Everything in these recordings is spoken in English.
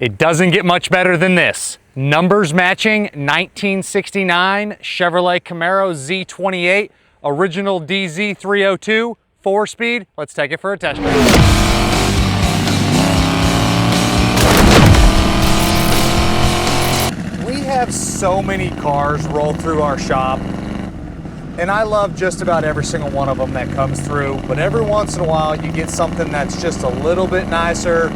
It doesn't get much better than this. Numbers matching 1969 Chevrolet Camaro Z28, original DZ302, 4-speed. Let's take it for a test drive. We have so many cars roll through our shop, and I love just about every single one of them that comes through, but every once in a while you get something that's just a little bit nicer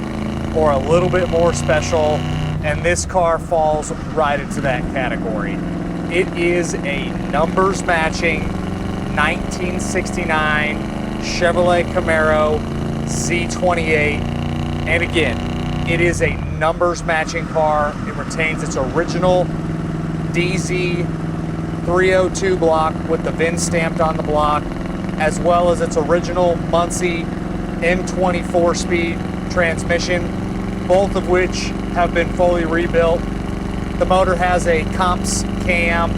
or a little bit more special, and this car falls right into that category. It is a numbers matching 1969 Chevrolet Camaro Z28, and again, it is a numbers matching car. It retains its original DZ302 block with the VIN stamped on the block, as well as its original Muncie M20 4-speed transmission, both of which have been fully rebuilt. The motor has a comps cam,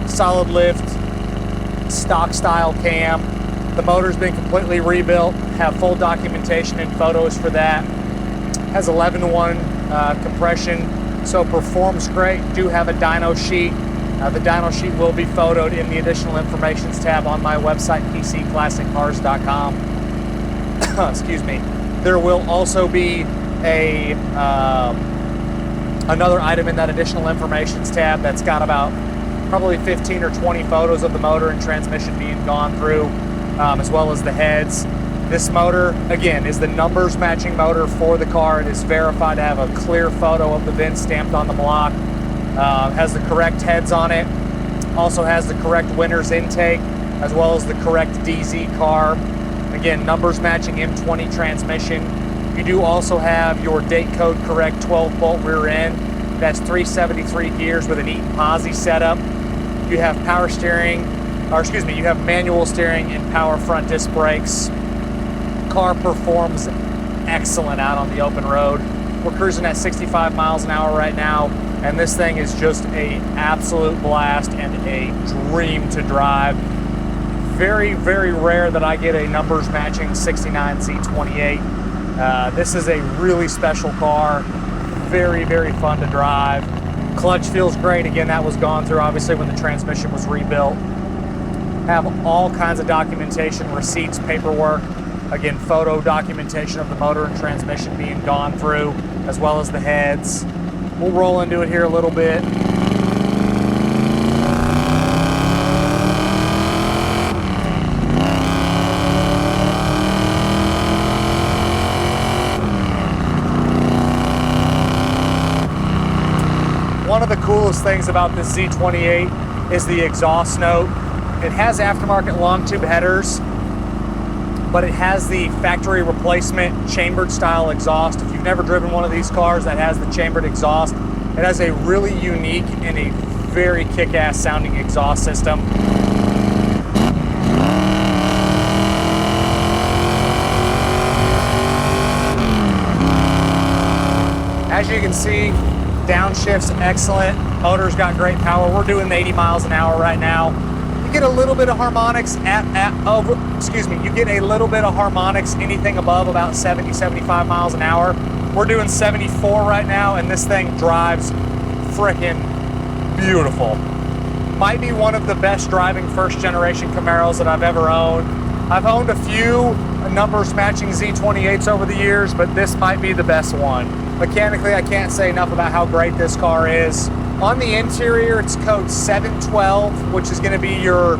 solid lift, stock style cam. The motor's been completely rebuilt, have full documentation and photos for that. Has 11:1 compression, so performs great. Do have a dyno sheet. The dyno sheet will be photoed in the additional informations tab on my website, pcclassiccars.com. Excuse me. There will also be another item in that additional informations tab that's got about probably 15 or 20 photos of the motor and transmission being gone through, as well as the heads. This motor, again, is the numbers matching motor for the car. It is verified to have a clear photo of the VIN stamped on the block. Has the correct heads on it. Also has the correct winner's intake, as well as the correct DZ carb. Again, numbers matching M20 transmission. You do also have your date code correct 12-bolt rear end. That's 373 gears with an Eaton posi setup. You have power steering, or excuse me, you have manual steering and power front disc brakes. Car performs excellent out on the open road. We're cruising at 65 miles an hour right now, and this thing is just an absolute blast and a dream to drive. Very, very rare that I get a numbers matching 69 Z28. This is a really special car. Very, very fun to drive. Clutch feels great. Again, that was gone through obviously when the transmission was rebuilt. Have all kinds of documentation, receipts, paperwork. Again, photo documentation of the motor and transmission being gone through, as well as the heads. We'll roll into it here a little bit. One of the coolest things about this Z28 is the exhaust note. It has aftermarket long tube headers, but it has the factory replacement chambered style exhaust. If you've never driven one of these cars that has the chambered exhaust, it has a really unique and a very kick-ass sounding exhaust system. As you can see, downshift's excellent. Motor's got great power. We're doing 80 miles an hour right now. You get a little bit of harmonics you get a little bit of harmonics anything above about 70, 75 miles an hour. We're doing 74 right now, and this thing drives frickin' beautiful. Might be one of the best driving first generation Camaros that I've ever owned. I've owned a few numbers matching Z28s over the years, but this might be the best one. Mechanically, I can't say enough about how great this car is. On the interior, it's code 712, which is going to be your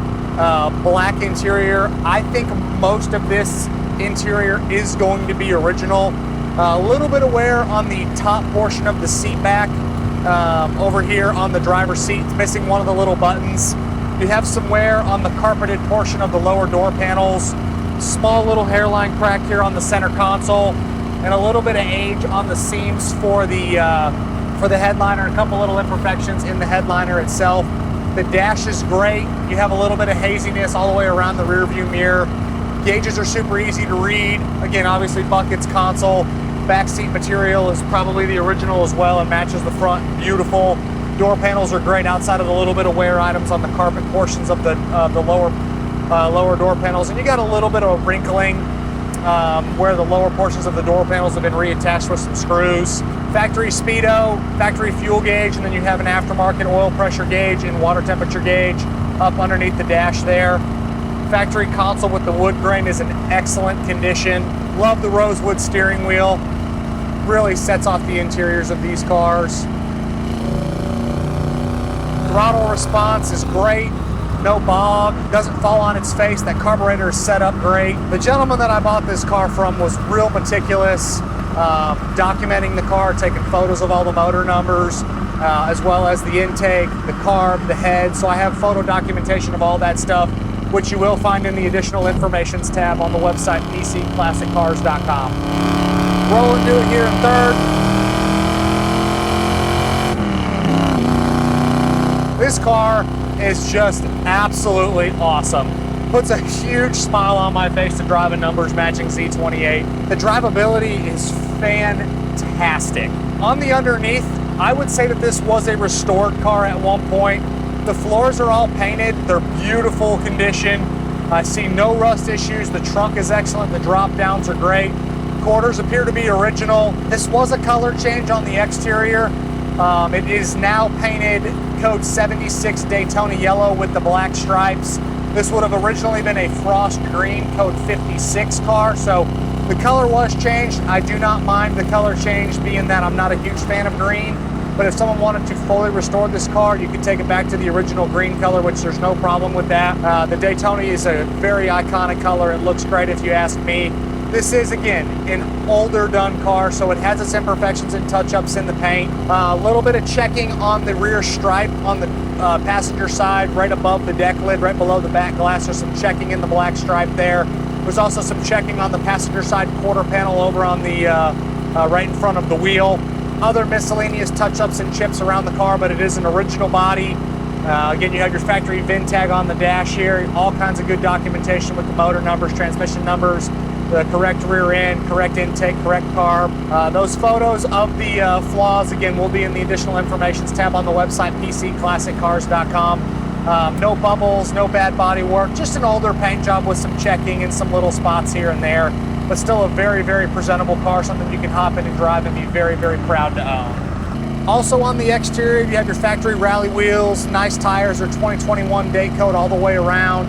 black interior. I think most of this interior is going to be original. A little bit of wear on the top portion of the seat back. Over here on the driver's seat, it's missing one of the little buttons. You have some wear on the carpeted portion of the lower door panels. Small little hairline crack here on the center console, and a little bit of age on the seams for the headliner, and a couple little imperfections in the headliner itself. The dash is great. You have a little bit of haziness all the way around the rear view mirror. Gauges are super easy to read. Again, obviously buckets, console, back seat material is probably the original as well and matches the front. Beautiful. Door panels are great outside of the little bit of wear items on the carpet portions of the lower door panels, and you got a little bit of wrinkling where the lower portions of the door panels have been reattached with some screws. Factory speedo, factory fuel gauge, and then you have an aftermarket oil pressure gauge and water temperature gauge up underneath the dash there. Factory console with the wood grain is in excellent condition. Love the Rosewood steering wheel. Really sets off the interiors of these cars. Throttle response is great. No bog, doesn't fall on its face. That carburetor is set up great. The gentleman that I bought this car from was real meticulous, documenting the car, taking photos of all the motor numbers, as well as the intake, the carb, the head. So I have photo documentation of all that stuff, which you will find in the additional informations tab on the website, pcclassiccars.com. Roll into it here in third. This car is just absolutely awesome. Puts a huge smile on my face to drive a numbers matching Z28. The drivability is fantastic. On the underneath, I would say that this was a restored car at one point. The floors are all painted. They're beautiful condition. I see no rust issues. The trunk is excellent. The drop downs are great. Quarters appear to be original. This was a color change on the exterior. It is now painted code 76 Daytona Yellow with the black stripes. This would have originally been a frost green code 56 car, so the color was changed. I do not mind the color change, being that I'm not a huge fan of green, but if someone wanted to fully restore this car, you could take it back to the original green color, which there's no problem with that. The Daytona is a very iconic color. It looks great if you ask me. This is, again, an older done car, so it has its imperfections and touch-ups in the paint. A little bit of checking on the rear stripe on the passenger side, right above the deck lid, right below the back glass. There's some checking in the black stripe there. There's also some checking on the passenger side quarter panel over on the right in front of the wheel. Other miscellaneous touch-ups and chips around the car, but it is an original body. Again, you have your factory VIN tag on the dash here. All kinds of good documentation with the motor numbers, transmission numbers, the correct rear end, correct intake, correct carb. Those photos of the flaws, again, will be in the additional information tab on the website, pcclassiccars.com. No bubbles, no bad body work, just an older paint job with some checking and some little spots here and there, but still a very, very presentable car, something you can hop in and drive and be very, very proud to own. Also on the exterior, you have your factory rally wheels, nice tires, or 2021 date code all the way around.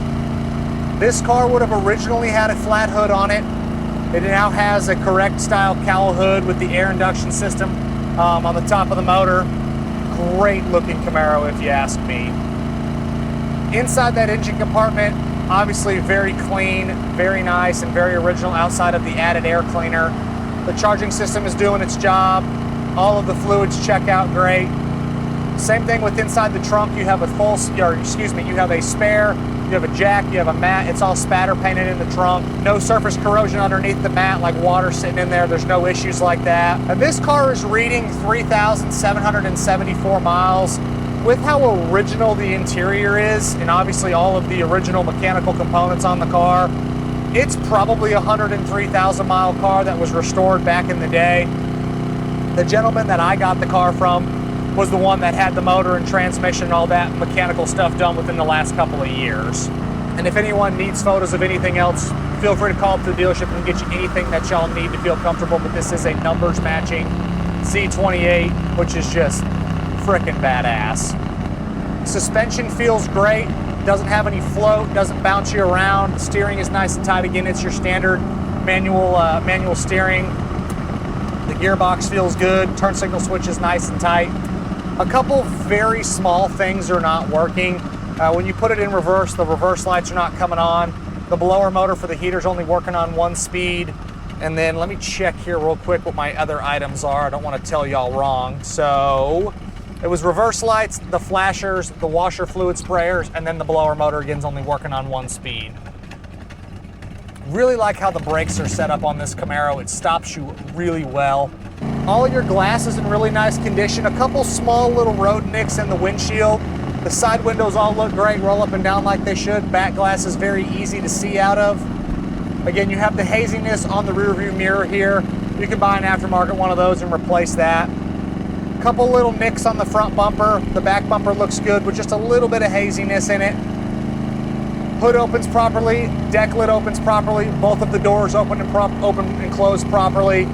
This car would have originally had a flat hood on it. It now has a correct style cowl hood with the air induction system on the top of the motor. Great looking Camaro if you ask me. Inside that engine compartment, obviously very clean, very nice, and very original outside of the added air cleaner. The charging system is doing its job. All of the fluids check out great. Same thing with inside the trunk. You have a you have a spare, you have a jack, you have a mat. It's all spatter painted in the trunk. No surface corrosion underneath the mat, like water sitting in there. There's no issues like that. And this car is reading 3,774 miles. With how original the interior is, and obviously all of the original mechanical components on the car, it's probably a 103,000 mile car that was restored back in the day. The gentleman that I got the car from was the one that had the motor and transmission and all that mechanical stuff done within the last couple of years. And if anyone needs photos of anything else, feel free to call up to the dealership and get you anything that y'all need to feel comfortable. But this is a numbers matching Z28, which is just frickin' badass. Suspension feels great, doesn't have any float, doesn't bounce you around. The steering is nice and tight. Again, it's your standard manual steering. The gearbox feels good. Turn signal switch is nice and tight. A couple very small things are not working. When you put it in reverse, the reverse lights are not coming on. The blower motor for the heater is only working on one speed. And then let me check here real quick what my other items are. I don't want to tell y'all wrong. So it was reverse lights, the flashers, the washer fluid sprayers, and then the blower motor again is only working on one speed. Really like how the brakes are set up on this Camaro. It stops you really well. All of your glass is in really nice condition. A couple small little road nicks in the windshield. The side windows all look great, roll up and down like they should. Back glass is very easy to see out of. Again, you have the haziness on the rear view mirror here. You can buy an aftermarket one of those and replace that. Couple little nicks on the front bumper. The back bumper looks good with just a little bit of haziness in it. Hood opens properly, deck lid opens properly, both of the doors open and close properly.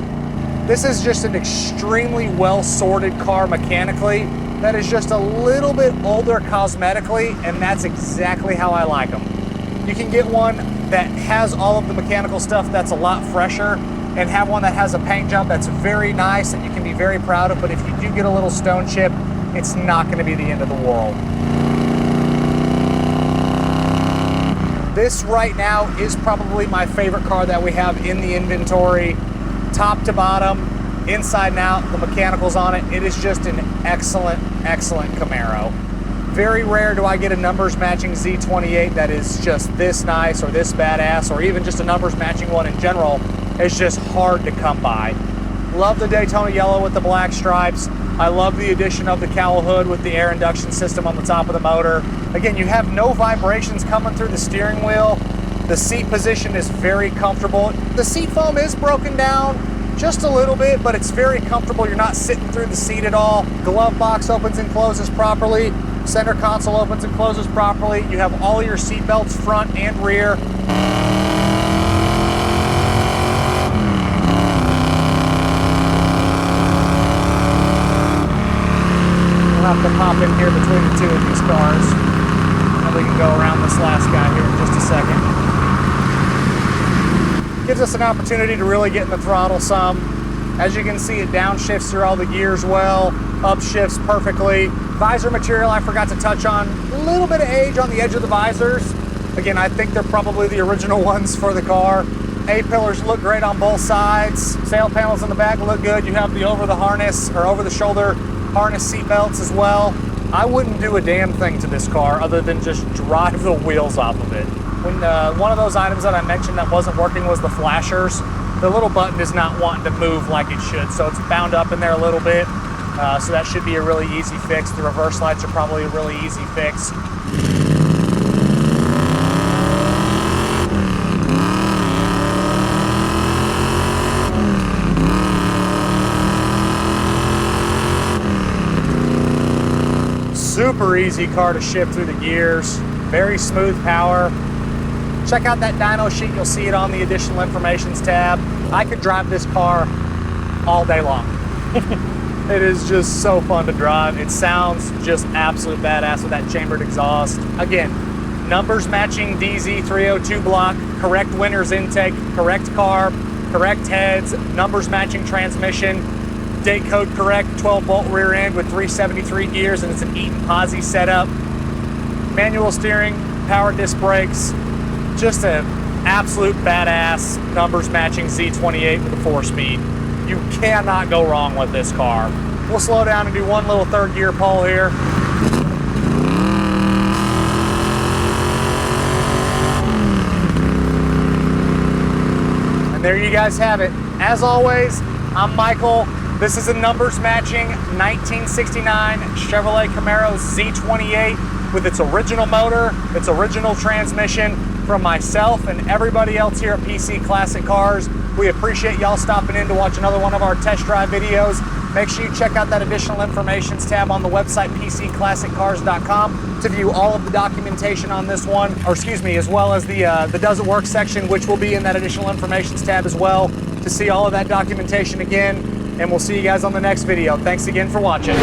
This is just an extremely well-sorted car mechanically that is just a little bit older cosmetically, and that's exactly how I like them. You can get one that has all of the mechanical stuff that's a lot fresher, and have one that has a paint job that's very nice and you can be very proud of, but if you do get a little stone chip, it's not going to be the end of the world. This right now is probably my favorite car that we have in the inventory. Top to bottom, inside and out, the mechanicals on it. It is just an excellent, excellent Camaro. Very rare do I get a numbers matching Z28 that is just this nice or this badass, or even just a numbers matching one in general. It's just hard to come by. Love the Daytona Yellow with the black stripes. I love the addition of the cowl hood with the air induction system on the top of the motor. Again, you have no vibrations coming through the steering wheel. The seat position is very comfortable. The seat foam is broken down just a little bit, but it's very comfortable. You're not sitting through the seat at all. Glove box opens and closes properly. Center console opens and closes properly. You have all your seat belts front and rear. We'll have to pop in here between the two of these cars, and we can go around this last guy here in just a second. Gives us an opportunity to really get in the throttle some. As you can see, it downshifts through all the gears well, upshifts perfectly. Visor material I forgot to touch on. A little bit of age on the edge of the visors. Again, I think they're probably the original ones for the car. A-pillars look great on both sides. Sail panels in the back look good. You have the over-the-shoulder harness seat belts as well. I wouldn't do a damn thing to this car other than just drive the wheels off of it. When one of those items that I mentioned that wasn't working was the flashers. The little button is not wanting to move like it should, so it's bound up in there a little bit. So that should be a really easy fix. The reverse lights are probably a really easy fix. Super easy car to shift through the gears. Very smooth power. Check out that dyno sheet. You'll see it on the additional informations tab. I could drive this car all day long. It is just so fun to drive. It sounds just absolute badass with that chambered exhaust. Again, numbers matching DZ302 block, correct winner's intake, correct carb, correct heads, numbers matching transmission, date code correct, 12-bolt rear end with 373 gears, and it's an Eaton posi setup. Manual steering, power disc brakes, just an absolute badass numbers matching Z28 with a 4-speed. You cannot go wrong with this car. We'll slow down and do one little third gear pull here. And there you guys have it. As always, I'm Michael. This is a numbers matching 1969 Chevrolet Camaro Z28 with its original motor, its original transmission, from myself and everybody else here at PC Classic Cars. We appreciate y'all stopping in to watch another one of our test drive videos. Make sure you check out that additional informations tab on the website pcclassiccars.com to view all of the documentation on this one, or excuse me, as well as the Does It Work section, which will be in that additional informations tab as well, to see all of that documentation again. And we'll see you guys on the next video. Thanks again for watching.